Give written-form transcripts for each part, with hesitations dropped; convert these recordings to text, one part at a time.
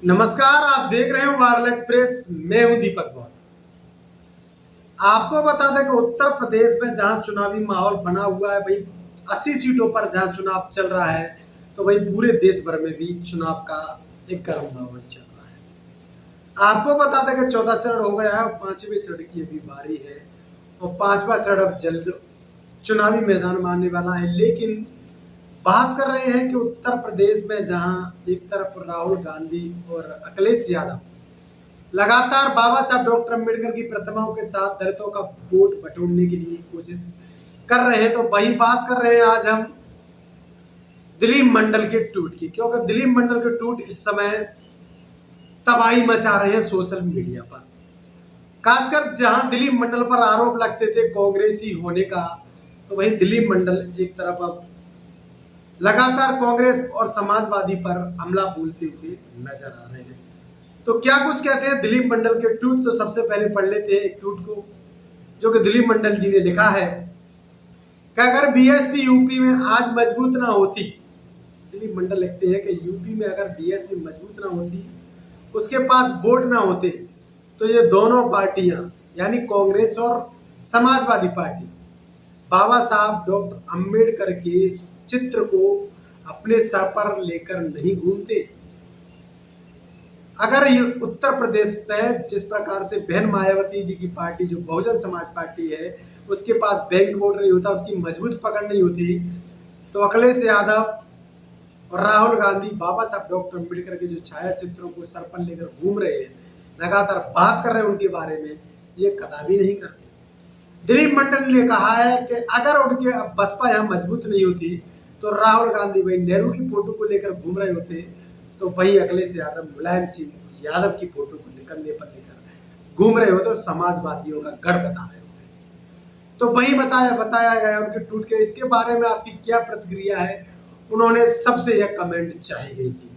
नमस्कार, आप देख रहे हो वायरल एक्सप्रेस। मैं हूं दीपक गौर। आपको बता दें कि उत्तर प्रदेश में जहां चुनावी माहौल बना हुआ है भाई, 80 सीटों पर जहां चुनाव चल रहा है, तो भाई पूरे देश भर में भी चुनाव का एक गर्म माहौल चल रहा है। आपको बता दें कि 14 चरण हो गया है और 5वें चरण की अभी बारी है और 5वां चरण अब जल्द चुनावी मैदान में आने वाला है। लेकिन बात कर रहे हैं कि उत्तर प्रदेश में जहां एक तरफ राहुल गांधी और अखिलेश यादव लगातार बाबा साहब डॉक्टर अम्बेडकर की प्रतिमाओं के साथ दलितों का वोट बटोरने के लिए कोशिश कर रहे हैं, तो वही बात कर रहे हैं आज हम दिलीप मंडल के ट्वीट की। क्योंकि दिलीप मंडल के ट्वीट इस समय तबाही मचा रहे हैं सोशल मीडिया पर। खासकर जहां दिलीप मंडल पर आरोप लगते थे कांग्रेसी होने का, तो वही दिलीप मंडल एक तरफ अब लगातार कांग्रेस और समाजवादी पर हमला बोलते हुए नजर आ रहे हैं। तो क्या कुछ कहते हैं दिलीप मंडल के ट्वीट, तो सबसे पहले पढ़ लेते हैं एक ट्वीट को, जो कि दिलीप मंडल जी ने लिखा है कि अगर बीएसपी यूपी में आज मजबूत ना होती, दिलीप मंडल लिखते हैं कि यूपी में अगर बीएसपी मजबूत ना होती, उसके पास वोट ना होते, तो ये दोनों पार्टियां यानी कांग्रेस और समाजवादी पार्टी बाबा साहब डॉक्टर अम्बेडकर के चित्र को अपने सर पर लेकर नहीं घूमते। अगर ये उत्तर प्रदेश में जिस प्रकार से बहन मायावती जी की पार्टी जो बहुजन समाज पार्टी है, उसके पास बैंक वोट नहीं होता, उसकी मजबूत पकड़ नहीं होती, तो अखिलेश यादव और राहुल गांधी बाबा साहब डॉक्टर अम्बेडकर के जो छाया चित्रों को सर पर लेकर घूम रहे हैं, लगातार बात कर रहे हैं उनके बारे में, ये कदापि नहीं करते। दिलीप मंडल ने कहा है कि अगर उनके बसपा यहाँ मजबूत नहीं होती, तो राहुल गांधी भाई नेहरू की फोटो को लेकर घूम रहे होते, तो वही अखिलेश यादव मुलायम सिंह यादव की फोटो को कंधे पर लेकर घूम रहे होते, तो समाजवादियों का गढ़ बता रहे होते। तो वही बताया गया उनके ट्वीट के। इसके बारे में आपकी क्या प्रतिक्रिया है? उन्होंने सबसे यह कमेंट चाही गई थी,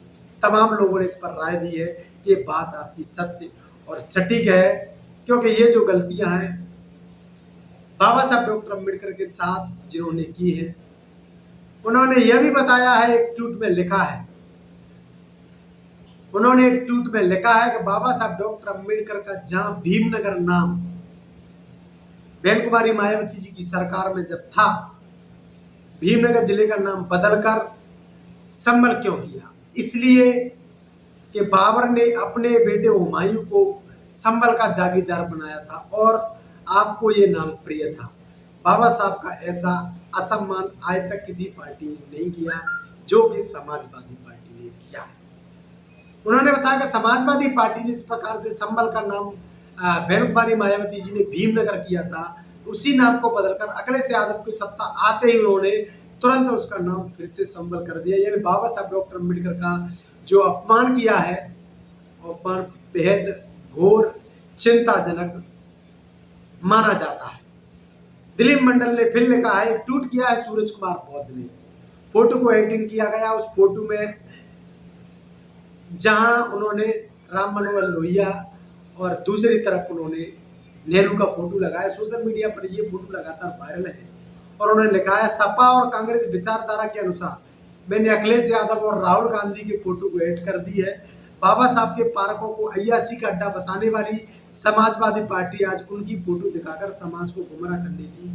तमाम लोगों ने इस पर राय दी है कि ये बात आपकी सत्य और सटीक है, क्योंकि ये जो गलतियां हैं बाबा साहब डॉक्टर अम्बेडकर के साथ जिन्होंने की है, उन्होंने यह भी बताया है, एक ट्वीट में लिखा है, उन्होंने एक ट्वीट में लिखा है कि बाबा साहब डॉक्टर अम्बेडकर का जहां भीमनगर नाम बहन कुमारी मायावती जी की सरकार में जब था, भीमनगर जिले का नाम बदलकर संभल क्यों किया? इसलिए कि बाबर ने अपने बेटे हुमायूं को संभल का जागीरदार बनाया था और आपको ये नाम प्रिय था। बाबा साहब का ऐसा असम्मान आज तक किसी पार्टी ने नहीं किया जो कि समाजवादी पार्टी ने किया है। उन्होंने बताया कि समाजवादी पार्टी ने इस प्रकार से संभल का नाम बहन कुमारी मायावती जी ने भीमनगर किया था, उसी नाम को बदलकर अखिलेश यादव की सत्ता आते ही उन्होंने तुरंत उसका नाम फिर से संभल कर दिया। यानी बाबा साहब डॉक्टर अम्बेडकर का जो अपमान किया है, अपमान बेहद घोर चिंताजनक माना जाता है। दिलीप मंडल ने फिर लिखा है, एक ट्वीट किया है सूरज कुमार बौद्ध ने, फोटो को एडिटिंग किया गया, उस फोटो में जहां उन्होंने राम मनोहर लोहिया और दूसरी तरफ उन्होंने नेहरू का फोटो लगाया। सोशल मीडिया पर ये फोटो लगातार वायरल है और उन्होंने लिखा है, सपा और कांग्रेस विचारधारा के अनुसार मैंने अखिलेश यादव और राहुल गांधी के फोटो को ऐड कर दी है। बाबा साहब के पार्कों को अय्यासी का अड्डा बताने वाली समाजवादी पार्टी आज उनकी फोटो दिखाकर समाज को गुमराह करने की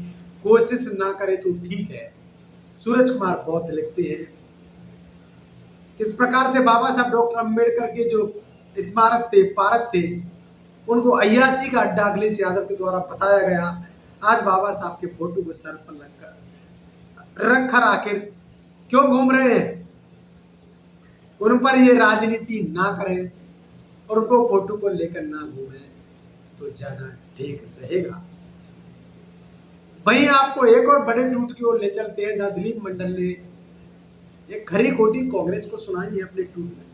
कोशिश ना करे तो ठीक है। सूरज कुमार बौद्ध लिखते हैं, किस प्रकार से बाबा साहब डॉक्टर अम्बेडकर के जो स्मारक थे, पार्क थे, उनको अय्यासी का अड्डा अखिलेश यादव के द्वारा बताया गया। आज बाबा साहब के फोटो को सर पर रखकर आखिर क्यों घूम रहे हैं? उन पर ये राजनीति ना करें और उनको फोटो को लेकर ना घूमें तो ज्यादा ठीक रहेगा। वहीं आपको एक और बड़े ट्वीट की ओर ले चलते हैं, जहां दिलीप मंडल ने एक खरी खोटी कांग्रेस को सुनाई है अपने ट्वीट में।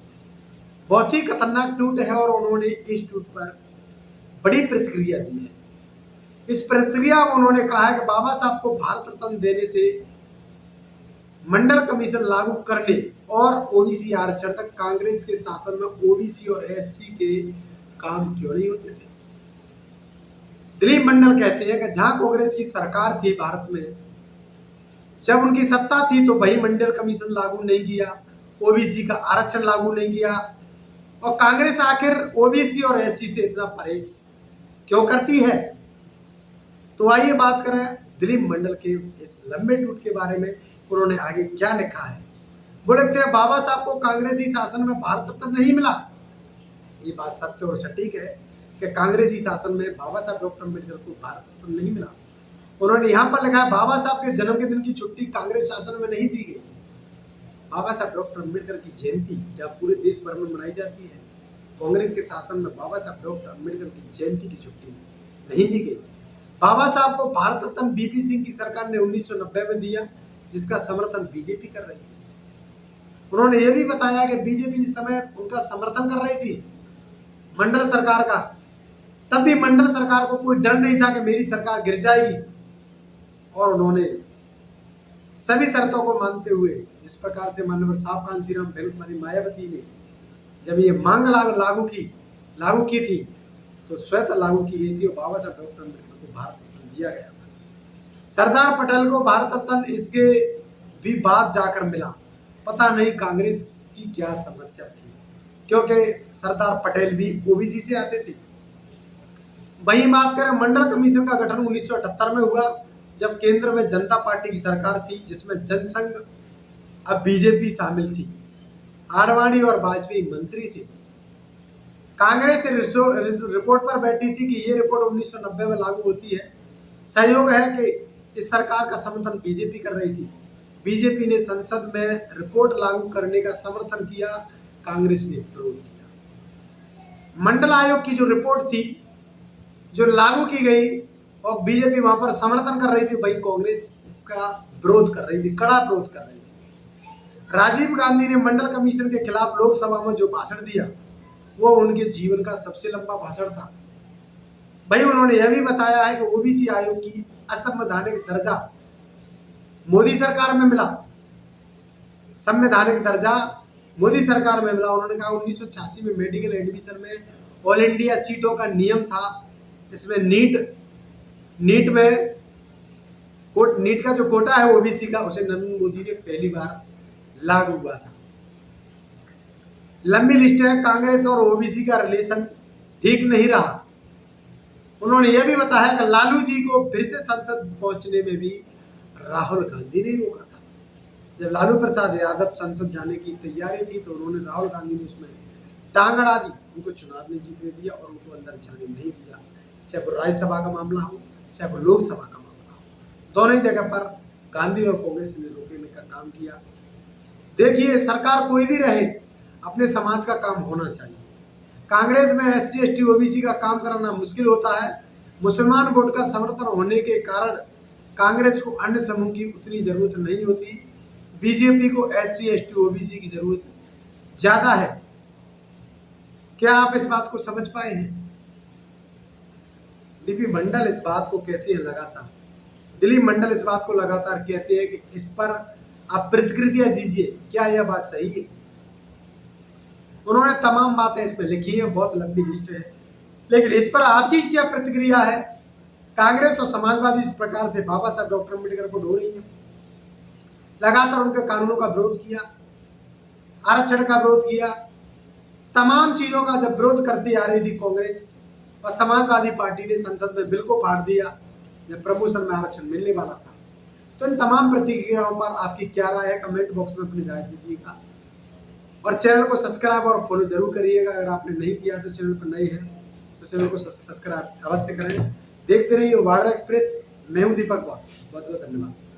बहुत ही खतरनाक ट्वीट है और उन्होंने इस ट्वीट पर बड़ी प्रतिक्रिया दी है। इस प्रतिक्रिया में उन्होंने कहा है कि बाबा साहब को भारत रत्न देने से मंडल कमीशन लागू करने और ओबीसी आरक्षण तक कांग्रेस के शासन में ओबीसी और एससी के काम क्यों नहीं होते थे? दिलीप मंडल कहते हैं कि जहां कांग्रेस की सरकार थी भारत में, जब उनकी सत्ता थी, तो वही मंडल कमीशन लागू नहीं किया, ओबीसी का आरक्षण लागू नहीं किया और कांग्रेस आखिर ओबीसी और एससी से इतना परहेज क्यों करती है? तो आइए बात करें दिलीप मंडल के इस लंबे ट्वीट के बारे में। उन्होंने आगे क्या लिखा है। वो लिखते हैं, बाबा साहब को कांग्रेसी शासन में भारत रत्न नहीं मिला। ये बात सत्य और सटीक है कि कांग्रेसी शासन में बाबा साहब डॉक्टर अम्बेडकर को भारत रत्न नहीं मिला। उन्होंने यहाँ पर लिखा है, बाबा साहब के जन्म के दिन की छुट्टी कांग्रेस शासन में नहीं दी गई। बाबा साहब डॉक्टर अम्बेडकर की जयंती जब पूरे देश भर में मनाई जाती है, कांग्रेस के शासन में बाबा साहब डॉक्टर अम्बेडकर की जयंती की छुट्टी नहीं दी गई। बाबा साहब को भारत रत्न बीपी सिंह की सरकार ने 1990 में दिया, जिसका समर्थन बीजेपी कर रही थी। उन्होंने यह भी बताया कि बीजेपी इस समय उनका समर्थन कर रही थी मंडल सरकार का। तब भी मंडल सरकार को कोई डर नहीं था कि मेरी सरकार गिर जाएगी, और उन्होंने सभी शर्तों को मानते हुए, जिस प्रकार से माननीय साहब कांशीराम भेलकुमारी मायावती ने जब ये मांग लागू की थी तो स्वतः लागू की गई थी और बाबा साहब डॉक्टर अम्बेडकर को भारत रत्न दिया गया था। सरदार पटेल को भारत रत्न इसके भी बाद जाकर मिला। पता नहीं कांग्रेस की क्या समस्या थी, क्योंकि सरदार पटेल भी ओबीसी से आते थे। वहीं बात करें मंडल कमीशन का गठन 1978 में हुआ, जब केंद्र में जनता पार्टी की सरकार थी, जिसमें जनसंघ अब बीजेपी शामिल थी। आडवाणी और वाजपेयी मंत्री थे। कांग्रेस रिपोर्ट पर बैठी थी कि ये रिपोर्ट 1990 में लागू होती है। सहयोग है कि इस सरकार का समर्थन बीजेपी कर रही थी। बीजेपी ने संसद में रिपोर्ट लागू करने का समर्थन किया, कांग्रेस ने विरोध किया। मंडल आयोग की जो रिपोर्ट थी, जो लागू की गई और बीजेपी वहां पर समर्थन कर रही थी, वही कांग्रेस इसका विरोध कर रही थी, कड़ा विरोध कर रही थी। राजीव गांधी ने मंडल कमीशन के खिलाफ लोकसभा में जो भाषण दिया, वो उनके जीवन का सबसे लंबा भाषण था। भाई उन्होंने यह भी बताया है कि ओबीसी आयोग की असंवैधानिक दर्जा मोदी सरकार में मिला। संवैधानिक दर्जा मोदी सरकार में मिला। उन्होंने कहा 1986 में मेडिकल एडमिशन में ऑल इंडिया सीटों का नियम था। इसमें नीट का जो कोटा है ओबीसी का, उसे नरेंद्र मोदी ने पहली बार लागू हुआ था। लंबी लिस्ट है। कांग्रेस और ओबीसी का रिलेशन ठीक नहीं रहा। उन्होंने यह भी बताया कि लालू जी को फिर से संसद पहुंचने में भी राहुल गांधी ने रोका था। जब लालू प्रसाद यादव संसद जाने की तैयारी थी, तो उन्होंने राहुल गांधी ने उसमें टांग अड़ा दी। उनको चुनाव में जीतने दिया और उनको अंदर जाने नहीं दिया। चाहे वो राज्यसभा का मामला हो, चाहे वो लोकसभा का मामला हो, दोनों ही जगह पर गांधी और कांग्रेस ने रोकने का काम किया। देखिए, सरकार कोई भी रहे, अपने समाज का काम होना चाहिए। कांग्रेस में एससी एसटी ओबीसी का काम कराना मुश्किल होता है। मुसलमान वोट का समर्थन होने के कारण कांग्रेस को अन्य समूह की उतनी जरूरत नहीं होती। बीजेपी को एससी एसटी ओबीसी की जरूरत ज्यादा है। क्या आप इस बात को समझ पाए हैं? दिलीप मंडल इस बात को कहते हैं लगातार। दिलीप मंडल इस बात को लगातार कहते हैं कि इस पर आप प्रतिक्रिया दीजिए, क्या यह बात सही है? उन्होंने तमाम बातें इसमें लिखी है, बहुत लंबी लिस्ट है, लेकिन इस पर आपकी क्या प्रतिक्रिया है? कांग्रेस और समाजवादी इस प्रकार से बाबा साहब डॉक्टर अम्बेडकर को ढो रही है। लगातार उनके कानूनों का विरोध किया, आरक्षण का विरोध किया, तमाम चीजों का जब विरोध करती आ रही थी कांग्रेस, और समाजवादी पार्टी ने संसद में बिल को फाड़ दिया जब प्रमोशन में आरक्षण मिलने वाला था। तो इन तमाम प्रतिक्रियाओं पर आपकी क्या राय है? कमेंट बॉक्स में अपनी राय दीजिएगा और चैनल को सब्सक्राइब और फॉलो जरूर करिएगा। अगर आपने नहीं किया तो चैनल पर नए हैं तो चैनल को सब्सक्राइब अवश्य करें। देखते रहिए वार्डर एक्सप्रेस। मैं हूं दीपक। बहुत बहुत धन्यवाद।